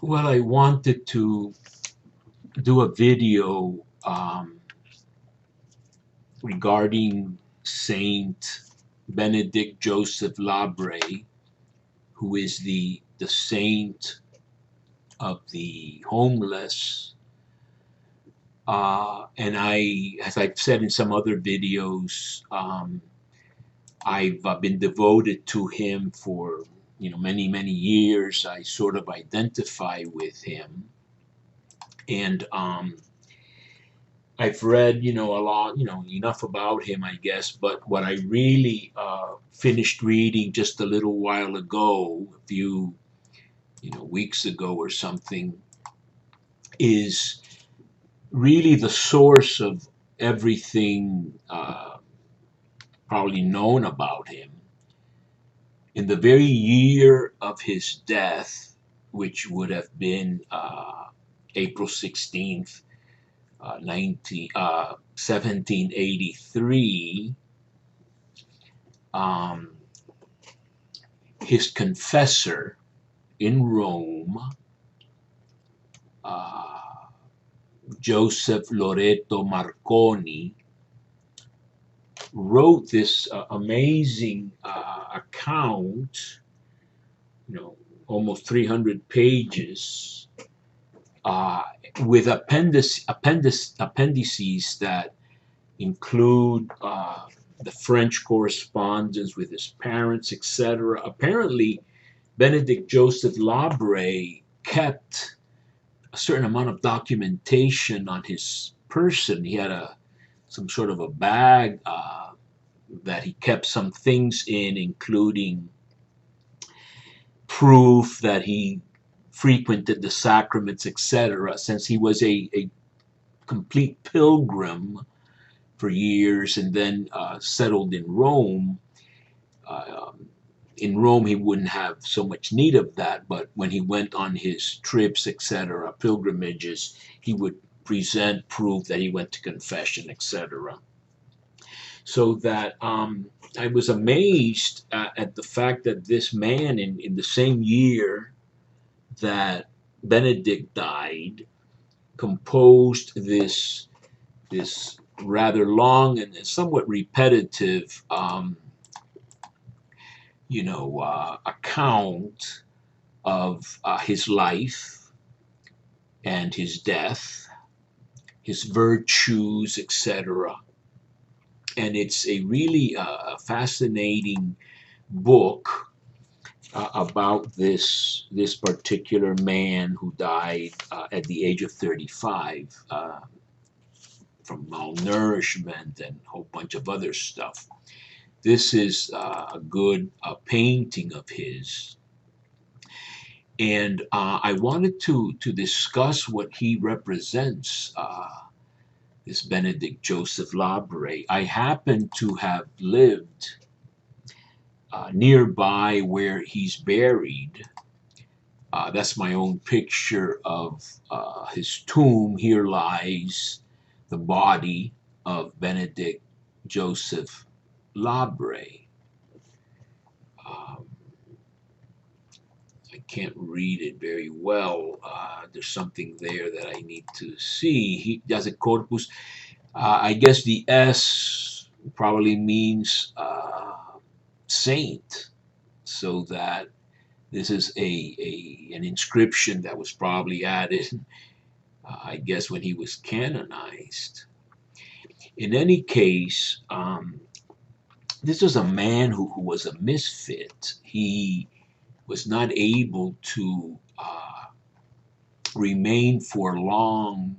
Well, I wanted to do a video regarding Saint Benedict Joseph Labre, who is the saint of the homeless. And as I've said in some other videos, I've been devoted to him for many many years. I sort of identify with him, and I've read a lot, enough about him, I guess. But what I really finished reading just a little while ago, a few weeks ago or something, is really the source of everything probably known about him. In the very year of his death, which would have been April 16th, 1783, um, his confessor in Rome, uh, Joseph Loreto Marconi, wrote this amazing account, almost 300 pages, uh, with appendices that include the French correspondence with his parents, etc. Apparently, Benedict Joseph Labre kept a certain amount of documentation on his person. He had some sort of a bag that he kept some things in, including proof that he frequented the sacraments, etc. Since he was a complete pilgrim for years and then settled in Rome. In Rome, he wouldn't have so much need of that, but when he went on his trips, etc., pilgrimages, he would present proof that he went to confession, etc. So that I was amazed at the fact that this man, in the same year that Benedict died, composed this rather long and somewhat repetitive, account of his life and his death, his virtues, etc. And it's a really fascinating book about this particular man who died at the age of 35 from malnourishment and a whole bunch of other stuff. This is a good painting of his. And I wanted to discuss what he represents, this Benedict Joseph Labre. I happen to have lived nearby where he's buried. That's my own picture of his tomb. Here lies the body of Benedict Joseph Labre. Um, I can't read it very well. There's something there that I need to see. He does a corpus. I guess the S probably means saint, so that this is an inscription that was probably added, I guess, when he was canonized. In any case, this was a man who was a misfit. He was not able to remain for long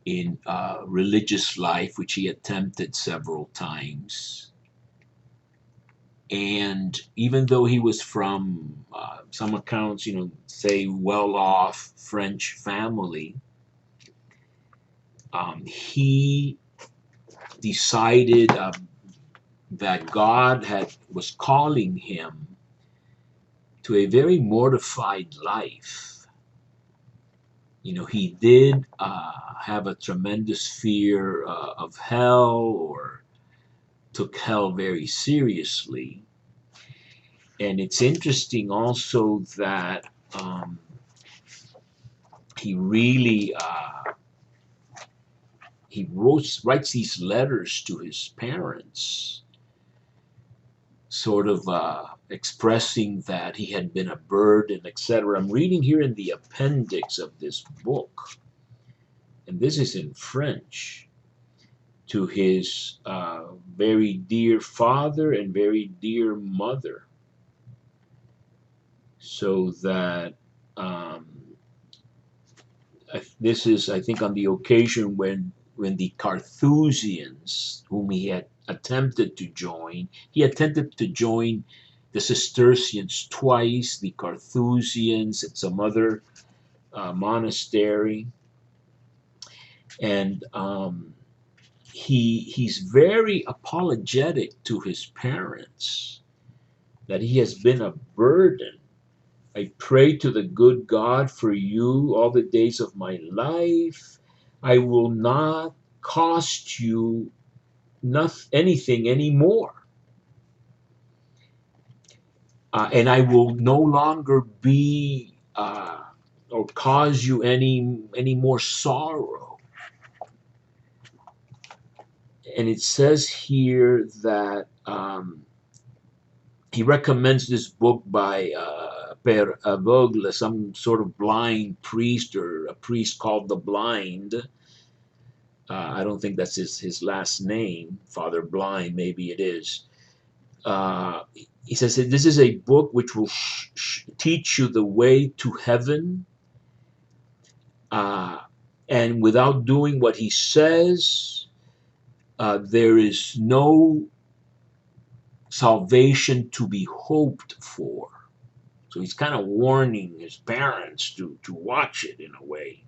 in religious life, which he attempted several times. And even though he was from some accounts, say well-off French family, he decided that God was calling him to a very mortified life. He did have a tremendous fear of hell, or took hell very seriously. And it's interesting also that he really he writes these letters to his parents, sort of expressing that he had been a burden, etc. I'm reading here in the appendix of this book, and this is in French, to his very dear father and very dear mother, so that this is, I think, on the occasion when the Carthusians, whom he had attempted to join, he attempted to join the Cistercians twice, the Carthusians and some other monastery, and he's very apologetic to his parents that he has been a burden. I pray to the good God for you all the days of my life. I will not cost you anything anymore. And I will no longer be or cause you any more sorrow. And it says here that he recommends this book by Père Aveugle, some sort of blind priest or a priest called the Blind. I don't think that's his last name, Father Blind, maybe it is. He says that this is a book which will teach you the way to heaven, and without doing what he says, there is no salvation to be hoped for. So he's kind of warning his parents to watch it in a way.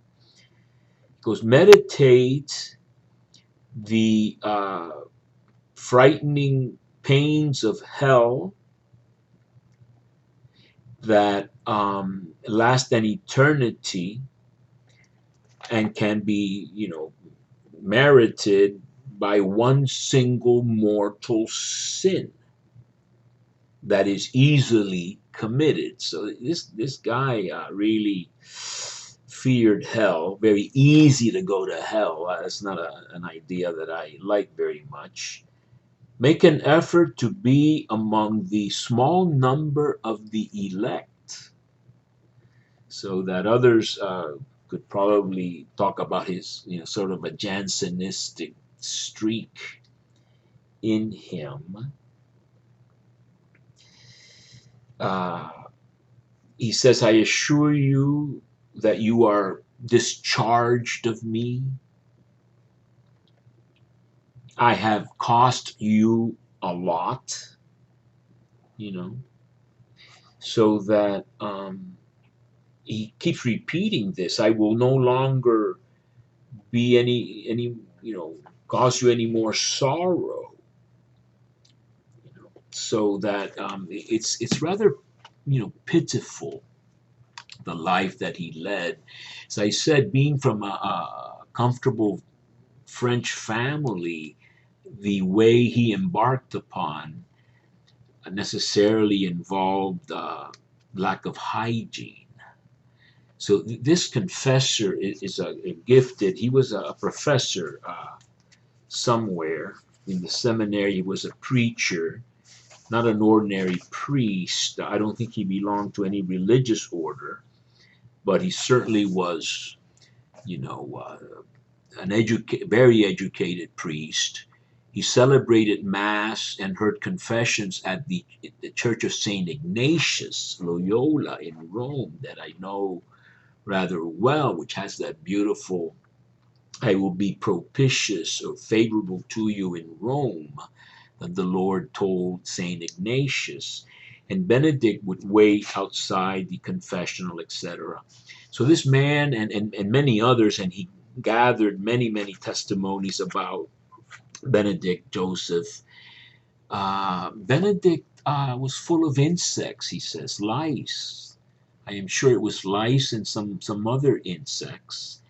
He goes, meditate the frightening pains of hell that last an eternity and can be, merited by one single mortal sin that is easily committed. So this guy really feared hell. Very easy to go to hell. That's not an idea that I like very much. Make an effort to be among the small number of the elect, so that others could probably talk about his, sort of a Jansenistic streak in him. He says, I assure you that you are discharged of me. I have cost you a lot, so that he keeps repeating this. I will no longer be any cause you any more sorrow. So that it's rather pitiful, the life that he led. As I said, being from a comfortable French family, the way he embarked upon necessarily involved lack of hygiene. So this confessor is a gifted. He was a professor somewhere in the seminary. He was a preacher, not an ordinary priest. I don't think he belonged to any religious order, but he certainly was, an very educated priest. He celebrated Mass and heard confessions at the Church of St. Ignatius, Loyola in Rome, that I know rather well, which has that beautiful, I will be propitious or favorable to you in Rome, that the Lord told St. Ignatius. And Benedict would wait outside the confessional, etc. So this man and many others, and he gathered many testimonies about Benedict Joseph. Benedict was full of insects, he says, lice. I am sure it was lice and some other insects.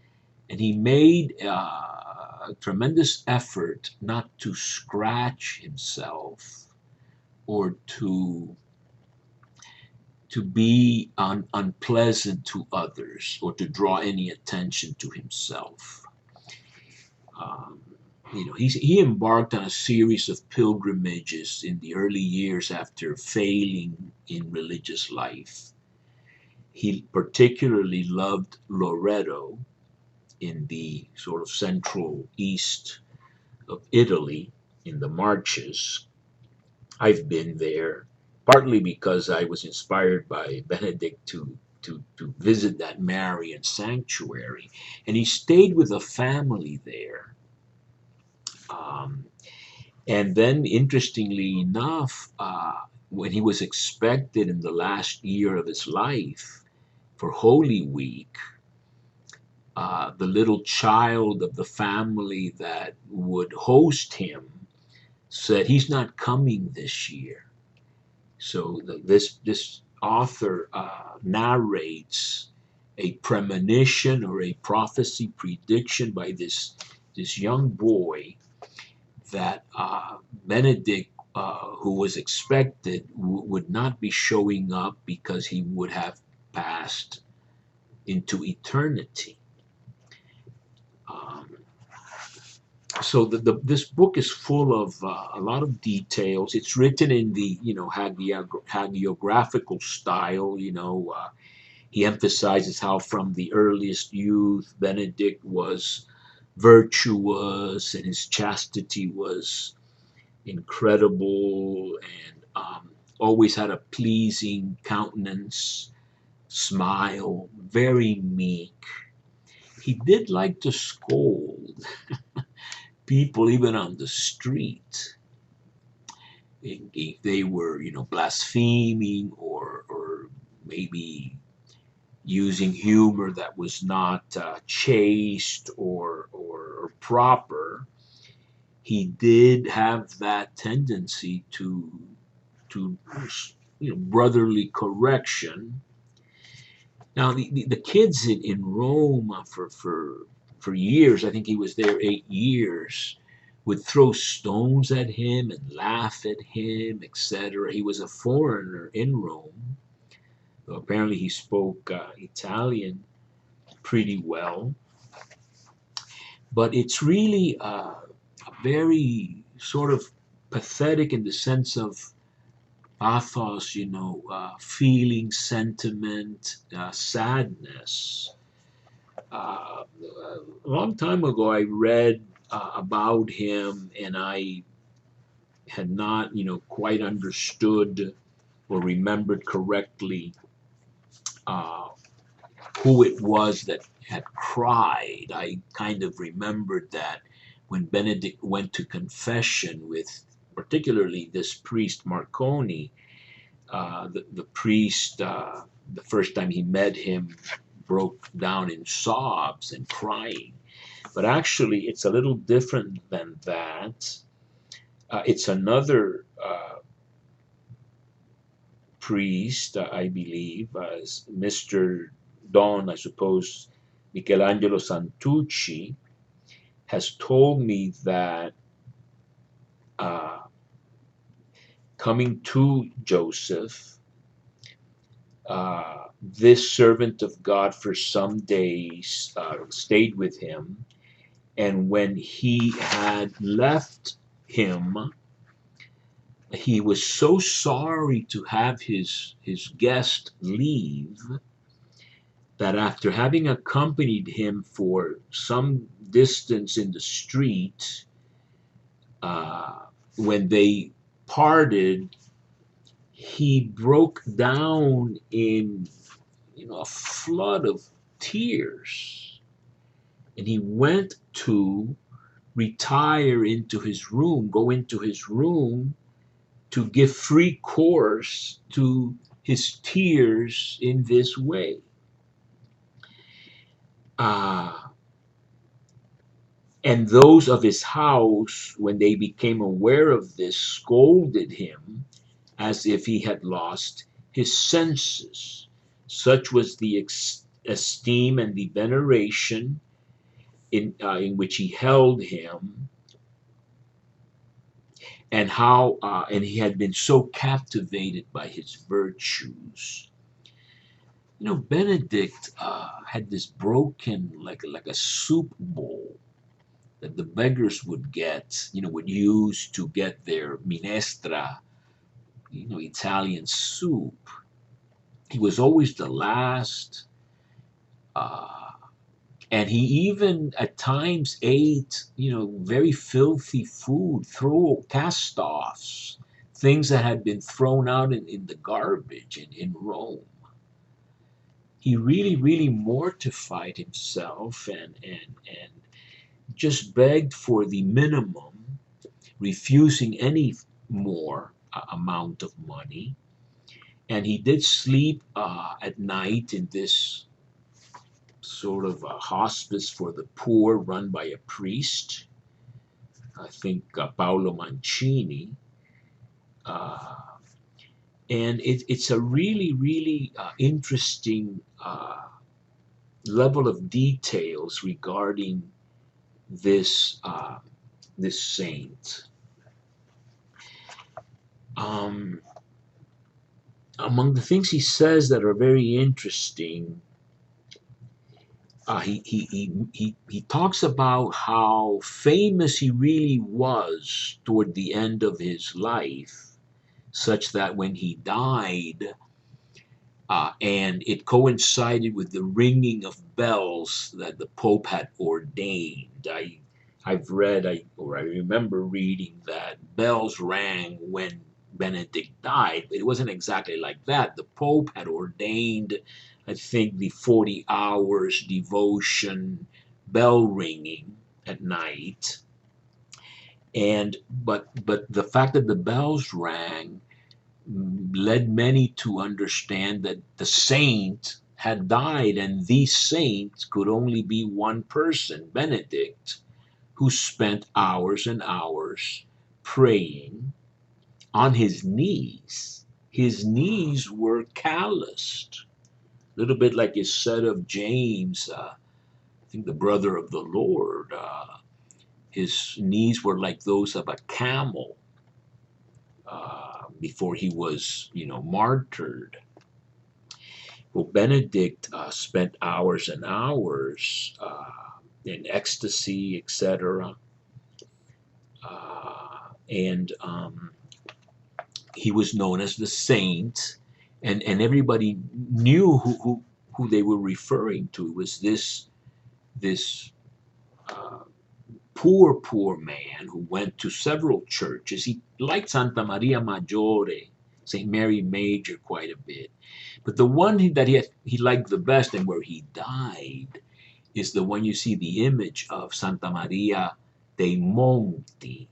And he made a tremendous effort not to scratch himself or to to be unpleasant to others or to draw any attention to himself. Um, he embarked on a series of pilgrimages in the early years after failing in religious life. He particularly loved Loreto in the sort of central east of Italy in the Marches. I've been there partly because I was inspired by Benedict to visit that Marian sanctuary, and he stayed with a family there. Um, and then, interestingly enough, when he was expected in the last year of his life for Holy Week, the little child of the family that would host him said he's not coming this year. So this author narrates a premonition or a prophecy prediction by this young boy that Benedict, who was expected, would not be showing up because he would have passed into eternity. Um, so this book is full of a lot of details. It's written in the hagiographical style. He emphasizes how from the earliest youth Benedict was virtuous and his chastity was incredible, and always had a pleasing countenance, smile, very meek. He did like to scold people even on the street if they were, blaspheming or maybe using humor that was not chaste or proper. He did have that tendency to brotherly correction. Now the kids in Rome for years, I think he was there 8 years, would throw stones at him and laugh at him, etc. He was a foreigner in Rome. So apparently he spoke Italian pretty well. But it's really very sort of pathetic in the sense of pathos, feeling, sentiment, sadness. A long time ago, I read about him, and I had not, quite understood or remembered correctly uh, who it was that had cried. I kind of remembered that when Benedict went to confession with particularly this priest Marconi, the priest, the first time he met him, broke down in sobs and crying. But actually, it's a little different than that. It's another priest, I believe, Mr. Don, I suppose, Michelangelo Santucci, has told me that uh, coming to Joseph, this servant of God for some days stayed with him, and when he had left him, he was so sorry to have his guest leave that after having accompanied him for some distance in the street, uh, when they parted, he broke down in a flood of tears, and he went to retire into his room, go into his room to give free course to his tears in this way. Uh, and those of his house, when they became aware of this, scolded him as if he had lost his senses. Such was the esteem and the veneration in which he held him, and how and he had been so captivated by his virtues. Benedict had this broken, like a soup bowl that the beggars would get, would use to get their minestra, Italian soup. He was always the last, uh, and he even at times ate, very filthy food, throw cast-offs, things that had been thrown out in the garbage in Rome. He really, really mortified himself and just begged for the minimum, refusing any more amount of money. And he did sleep at night in this sort of a hospice for the poor run by a priest, I think Paolo Mancini. Uh, and it's a really, really interesting level of details regarding this this saint. Um, Among the things he says that are very interesting, he talks about how famous he really was toward the end of his life, such that when he died, and it coincided with the ringing of bells that the Pope had ordained. I've read, or I remember reading that bells rang when Benedict died, but it wasn't exactly like that. The Pope had ordained, I think, the 40 hours devotion bell ringing at night. But the fact that the bells rang led many to understand that the saint had died, and the saint could only be one person, Benedict, who spent hours and hours praying on his knees. His knees were calloused, a little bit like is said of James, I think the brother of the Lord. His knees were like those of a camel before he was, martyred. Well, Benedict spent hours and hours in ecstasy, etc. And he was known as the saint, and everybody knew who they were referring to. It was this uh, poor man who went to several churches. He liked Santa Maria Maggiore, St. Mary Major, quite a bit. But the one that he liked the best and where he died is the one you see the image of Santa Maria dei Monti,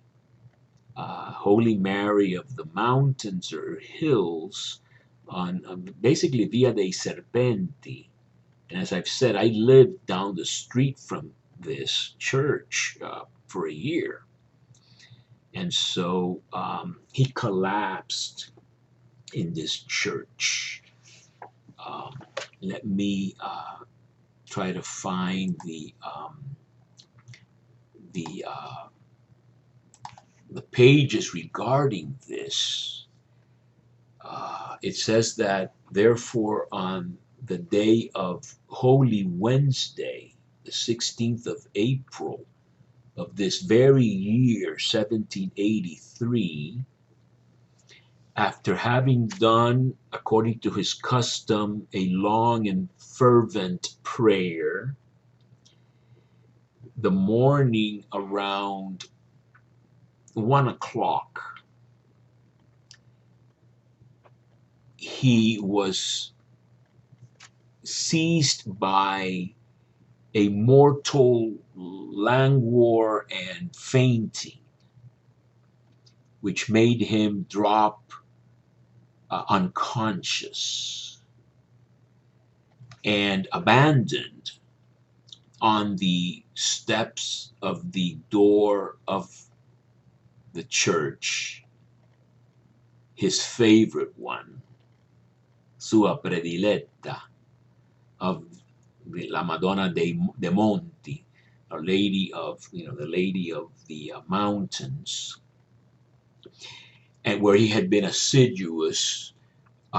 Holy Mary of the mountains or hills, on basically Via dei Serpenti. And as I've said, I lived down the street from this church for a year. And so he collapsed in this church. Let me try to find the uh, the pages regarding this. It says that therefore on the day of Holy Wednesday, the 16th of April of this very year, 1783, after having done, according to his custom, a long and fervent prayer, the morning around 1 o'clock, he was seized by a mortal languor and fainting, which made him drop unconscious and abandoned on the steps of the door of the church, his favorite one, sua prediletta, of La Madonna dei Monti, Our Lady of, the Lady of the Mountains, and where he had been assiduous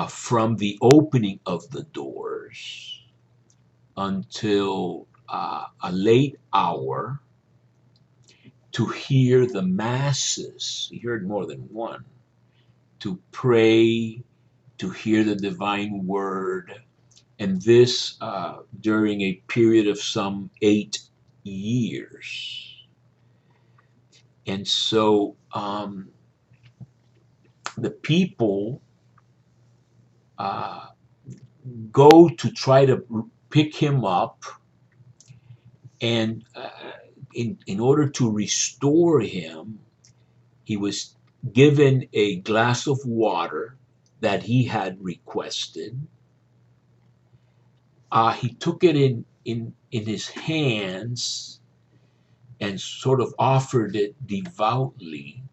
from the opening of the doors until a late hour to hear the masses. He heard more than one. To pray, to hear the divine word, and this during a period of some 8 years. And so the people go to try to pick him up, and in order to restore him, he was given a glass of water that he had requested. He took it in his hands and sort of offered it devoutly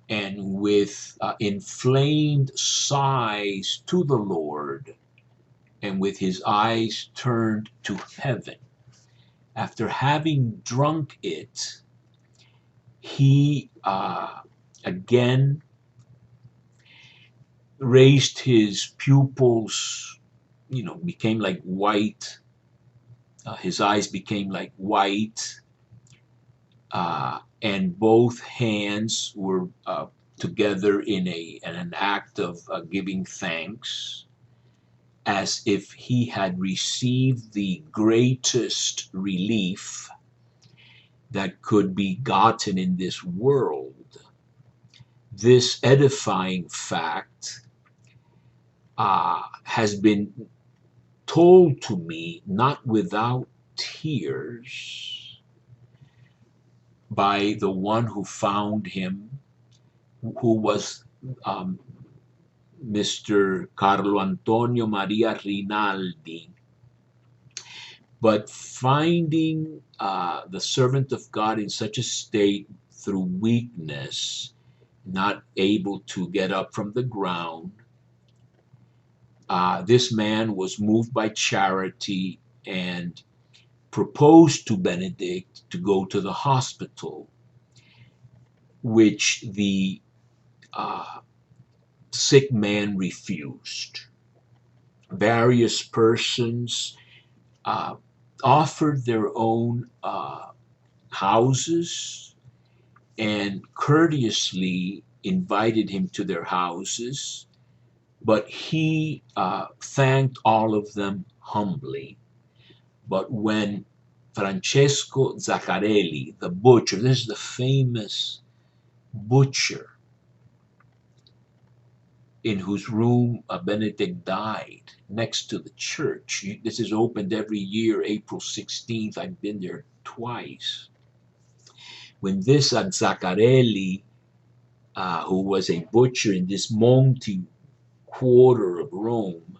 and with inflamed sighs to the Lord, and with his eyes turned to heaven. After having drunk it, he again raised his pupils, became like white. His eyes became like white, and both hands were together in an act of giving thanks, as if he had received the greatest relief that could be gotten in this world. This edifying fact has been told to me, not without tears, by the one who found him, who was Mr. Carlo Antonio Maria Rinaldi. But finding the servant of God in such a state through weakness, not able to get up from the ground, this man was moved by charity and proposed to Benedict to go to the hospital, which the sick man refused. Various persons offered their own houses and courteously invited him to their houses, but he thanked all of them humbly. But when Francesco Zaccarelli, the butcher, this is the famous butcher in whose room Benedict died, next to the church. This is opened every year, April 16th. I've been there twice. When this Zaccarelli, who was a butcher in this Monte quarter of Rome,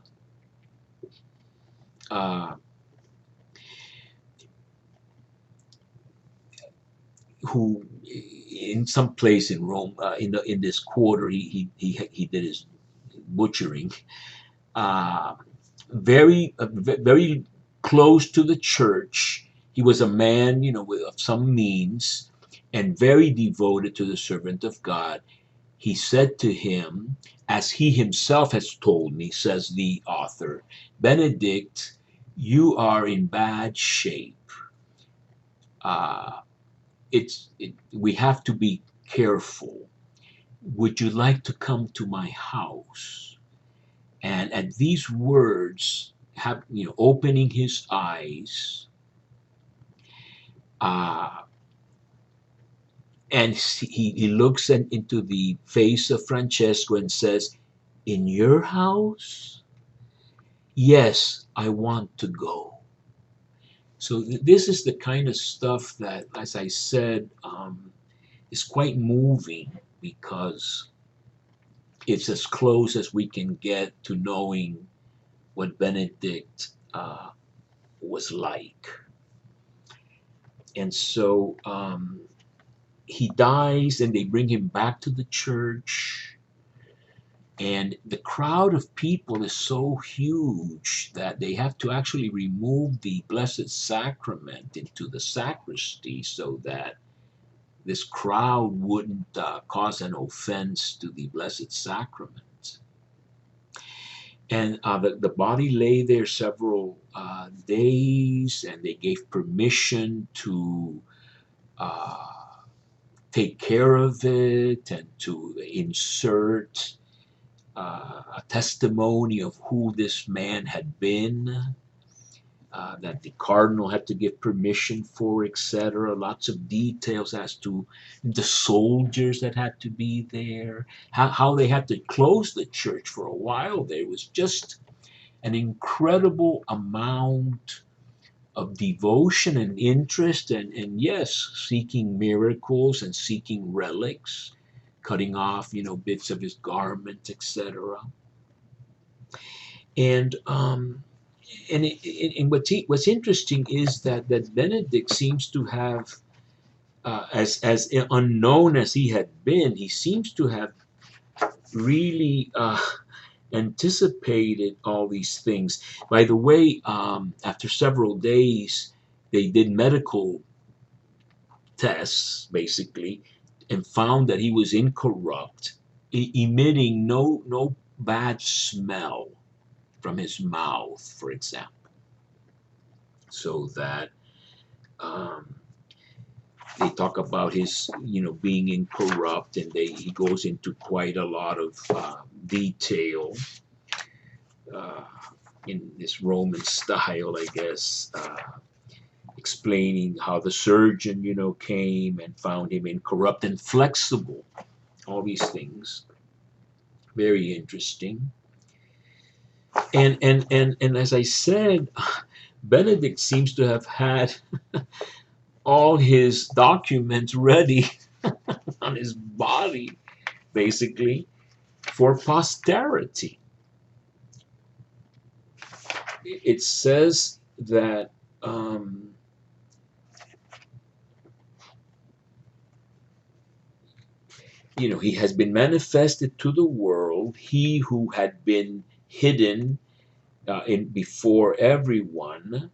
who in some place in Rome, in this quarter, he did his butchering. Very close to the church. He was a man, of some means, and very devoted to the servant of God. He said to him, as he himself has told me, says the author, Benedict, you are in bad shape. We have to be careful. Would you like to come to my house? And at these words, opening his eyes, and he looks into the face of Francesco and says, in your house? Yes, I want to go. So this is the kind of stuff that, as I said, is quite moving, because it's as close as we can get to knowing what Benedict was like. And so he dies, and they bring him back to the church. And the crowd of people is so huge that they have to actually remove the Blessed Sacrament into the sacristy so that this crowd wouldn't cause an offense to the Blessed Sacrament. And the body lay there several days, and they gave permission to uh, take care of it and to insert a testimony of who this man had been, that the cardinal had to give permission for, etc. Lots of details as to the soldiers that had to be there, how they had to close the church for a while. There was just an incredible amount of devotion and interest, and yes, seeking miracles and seeking relics, cutting off, bits of his garment, etc. And what's interesting is that Benedict seems to have, as unknown as he had been, he seems to have really anticipated all these things. By the way, after several days, they did medical tests, basically, and found that he was incorrupt, emitting no bad smell from his mouth, for example. So that um, they talk about his, being incorrupt, and he goes into quite a lot of detail uh, in this Roman style, I guess, explaining how the surgeon, came and found him incorrupt and flexible. All these things, very interesting. And as I said, Benedict seems to have had all his documents ready on his body, basically, for posterity. It says that he has been manifested to the world, he who had been hidden in before everyone,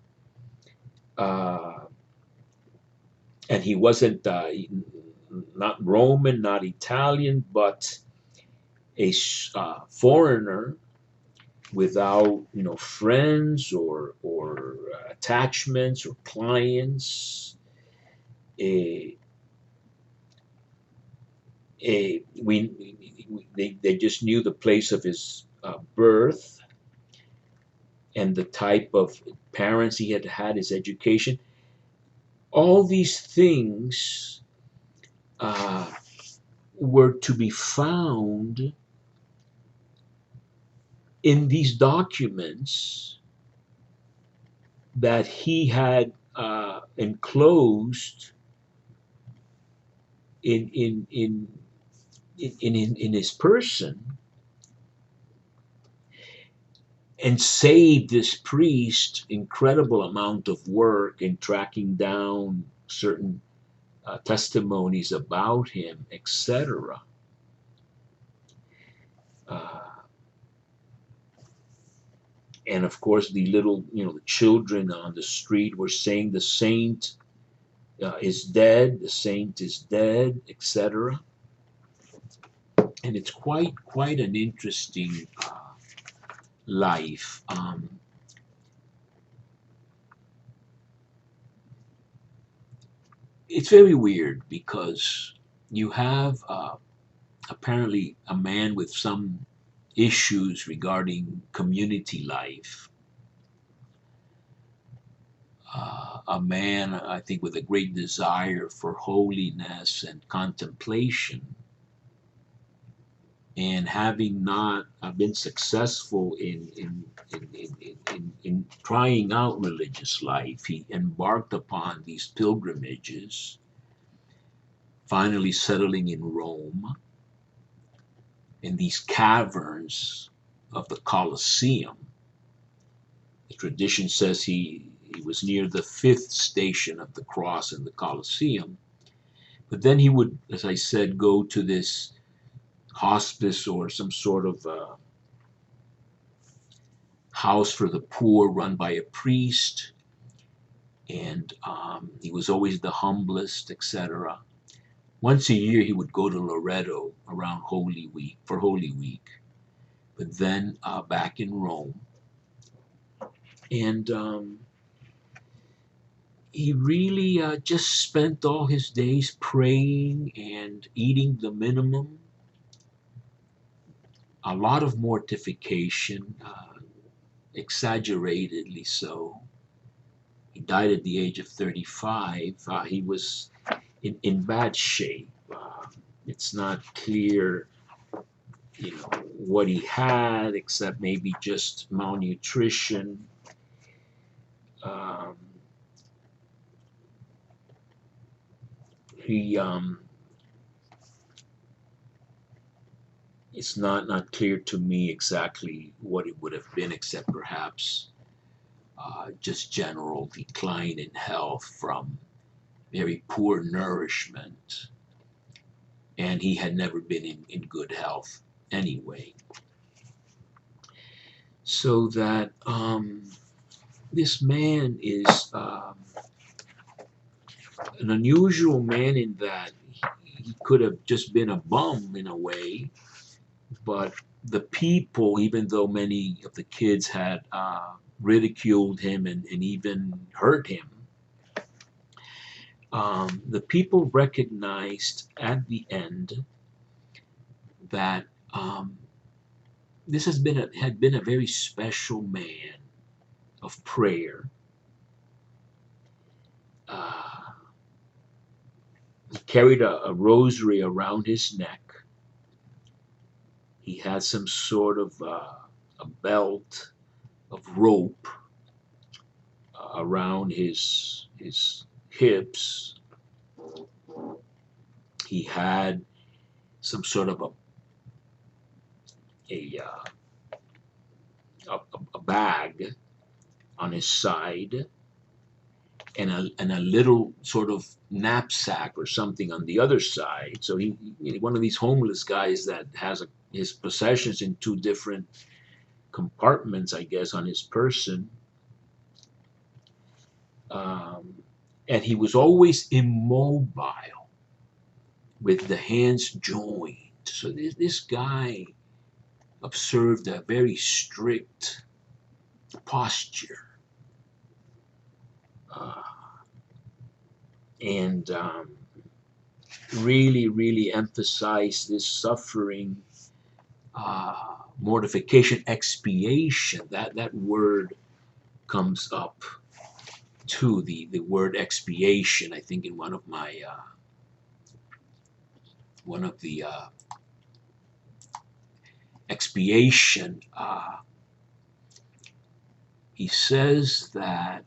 uh, and he wasn't not Roman, not Italian, but a foreigner without friends or attachments or clients. A, they just knew the place of his birth and the type of parents he had had, his education. All these things were to be found in these documents that he had enclosed in his person, and saved this priest incredible amount of work in tracking down certain testimonies about him, etc. Uh, and of course, the little, the children on the street were saying the saint is dead, the saint is dead, etc. And it's quite an interesting life. It's very weird because you have apparently a man with some issues regarding community life, a man, I think, with a great desire for holiness and contemplation, and having not been successful in trying out religious life, he embarked upon these pilgrimages, finally settling in Rome, in these caverns of the Colosseum. The tradition says he was near the fifth station of the cross in the Colosseum. But then he would, as I said, go to this hospice or some sort of house for the poor run by a priest. And he was always the humblest, etc. Once a year, he would go to Loreto around Holy Week, for Holy Week. but then back in Rome. And he really just spent all his days praying and eating the minimum, a lot of mortification, exaggeratedly so. He died at the age of 35. He was in bad shape. It's not clear, what he had, except maybe just malnutrition. Um, he It's not clear to me exactly what it would have been, except perhaps just general decline in health from very poor nourishment, and he had never been in good health anyway. So that this man is an unusual man in that he could have just been a bum in a way, but the people, even though many of the kids had ridiculed him and even hurt him, the people recognized at the end that this had been a very special man of prayer. He carried a rosary around his neck. He had some sort of a belt of rope around his hips. He had some sort of a bag on his side, and a little sort of knapsack or something on the other side. So he one of these homeless guys that has his possessions in two different compartments, I guess, on his person. And he was always immobile with the hands joined. So this guy observed a very strict posture. And really emphasized this suffering, mortification, expiation. That word comes up too. The word expiation, I think, in one of the expiation. He says that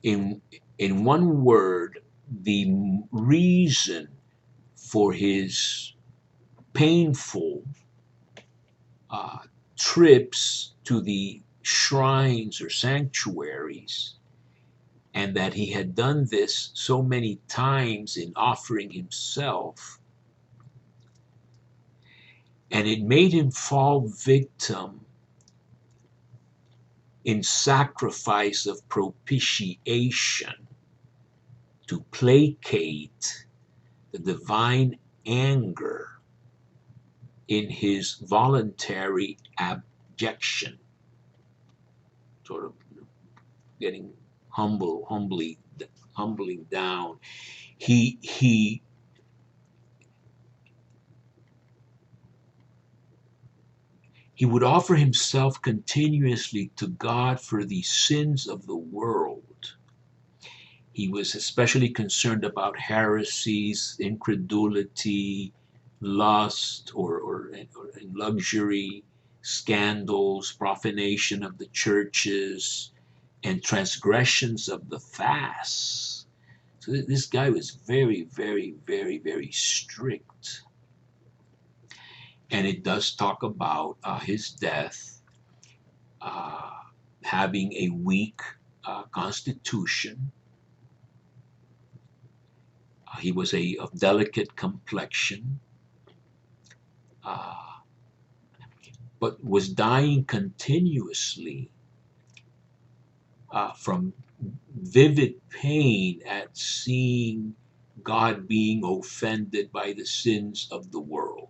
in one word, the reason for his painful trips to the shrines or sanctuaries, and that he had done this so many times in offering himself, and it made him fall victim in sacrifice of propitiation to placate the divine anger in his voluntary abjection, sort of getting humbling down. He would offer himself continuously to God for the sins of the world. He was especially concerned about heresies, incredulity, lust, or luxury, scandals, profanation of the churches, and transgressions of the fasts. So this guy was very, very, very, very strict. And it does talk about his death, having a weak constitution. He was of delicate complexion, but was dying continuously from vivid pain at seeing God being offended by the sins of the world.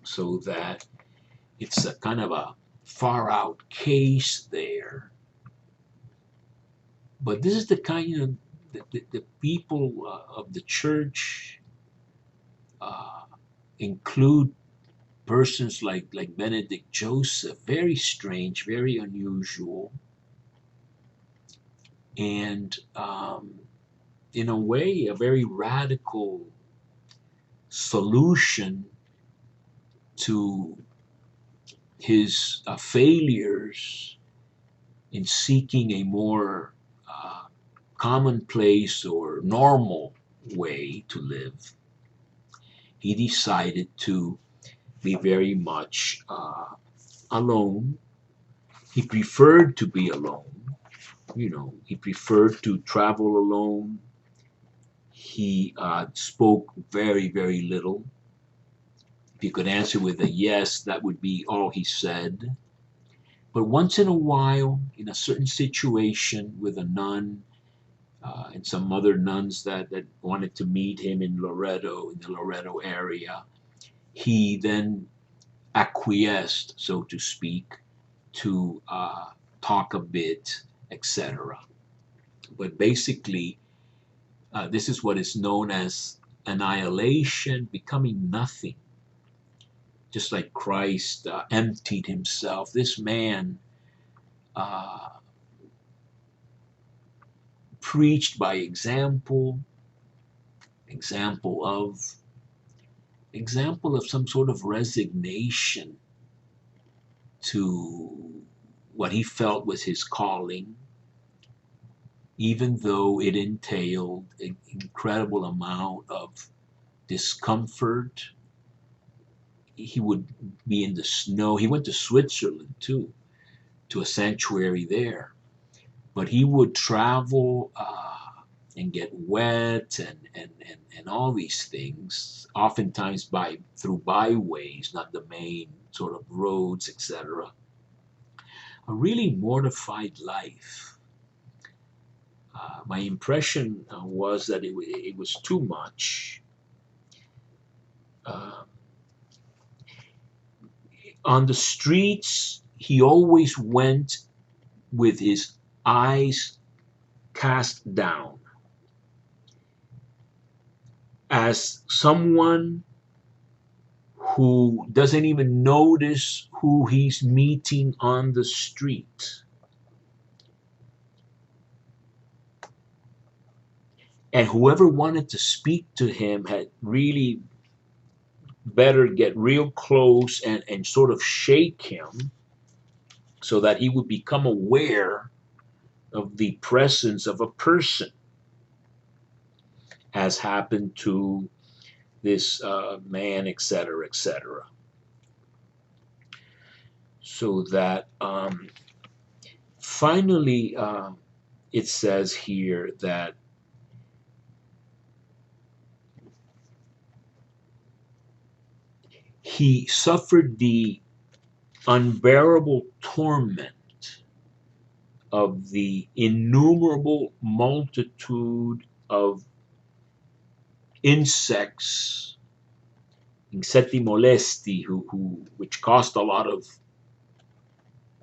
So that it's a kind of a far out case there. But this is the kind of the people of the church uh, include persons like Benedict Joseph, very strange, very unusual, and in a way, a very radical solution to his failures in seeking a more commonplace or normal way to live. He decided to be very much alone. He preferred to be alone. He preferred to travel alone. He spoke very, very little. If he could answer with a yes, that would be all he said. But once in a while, in a certain situation with a nun and some other nuns that wanted to meet him in the Loreto area, he then acquiesced, so to speak, to talk a bit, etc. But basically, this is what is known as annihilation, becoming nothing. Just like Christ emptied himself, this man uh, preached by example of some sort of resignation to what he felt was his calling, even though it entailed an incredible amount of discomfort. He would be in the snow. He went to Switzerland too, to a sanctuary there. But he would travel and get wet and all these things, oftentimes through byways, not the main sort of roads, etc. A really mortified life. My impression was that it was too much. On the streets, he always went with his eyes cast down, as someone who doesn't even notice who he's meeting on the street. And whoever wanted to speak to him had really better get real close and sort of shake him so that he would become aware of the presence of a person, as happened to this man, etc., etc. So that finally it says here that he suffered the unbearable torment of the innumerable multitude of insects, insetti molesti, which caused a lot of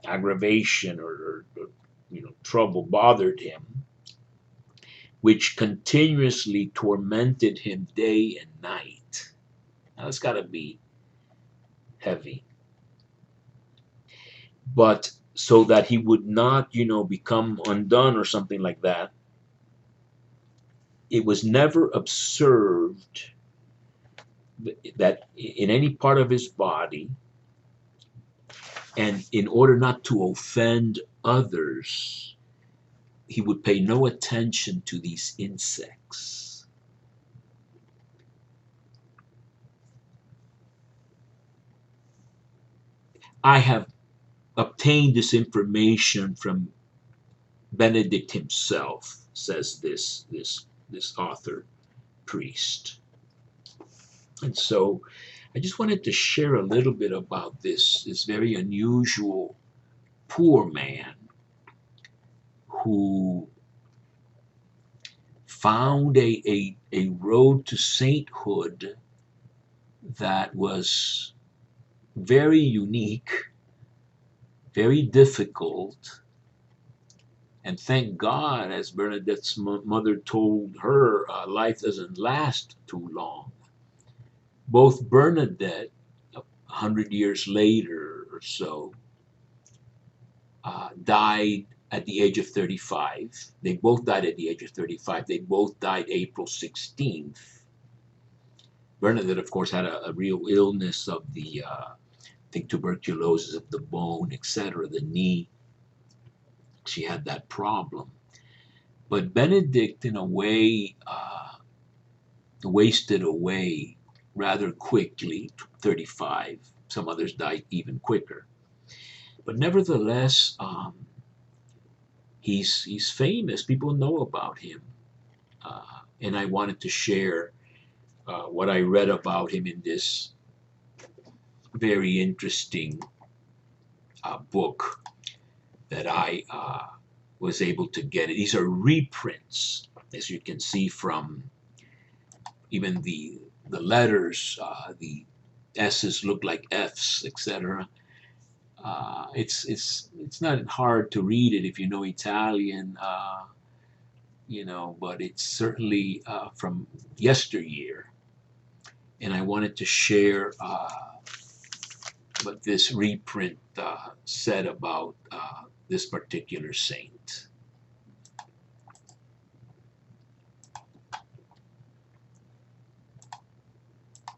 aggravation or trouble, bothered him, which continuously tormented him day and night. Now that's got to be heavy. But so that he would not, become undone or something like that, it was never observed that in any part of his body, and in order not to offend others, he would pay no attention to these insects. I have obtained this information from Benedict himself, says this author priest. And so I just wanted to share a little bit about this very unusual poor man who found a road to sainthood that was very unique, very difficult. And thank God, as Bernadette's mother told her, life doesn't last too long. Both Bernadette, 100 years later or so, died at the age of 35. They both died at the age of 35. They both died April 16th. Bernadette, of course, had a real illness of the, I think, tuberculosis of the bone, etc., the knee. She had that problem. But Benedict, in a way, wasted away rather quickly, 35. Some others died even quicker. But nevertheless, he's famous. People know about him. And I wanted to share what I read about him in this very interesting book that I was able to get. These are reprints, as you can see from even the letters. The S's look like F's, etc. It's not hard to read it if you know Italian, but it's certainly from yesteryear. And I wanted to share what this reprint said about this particular saint.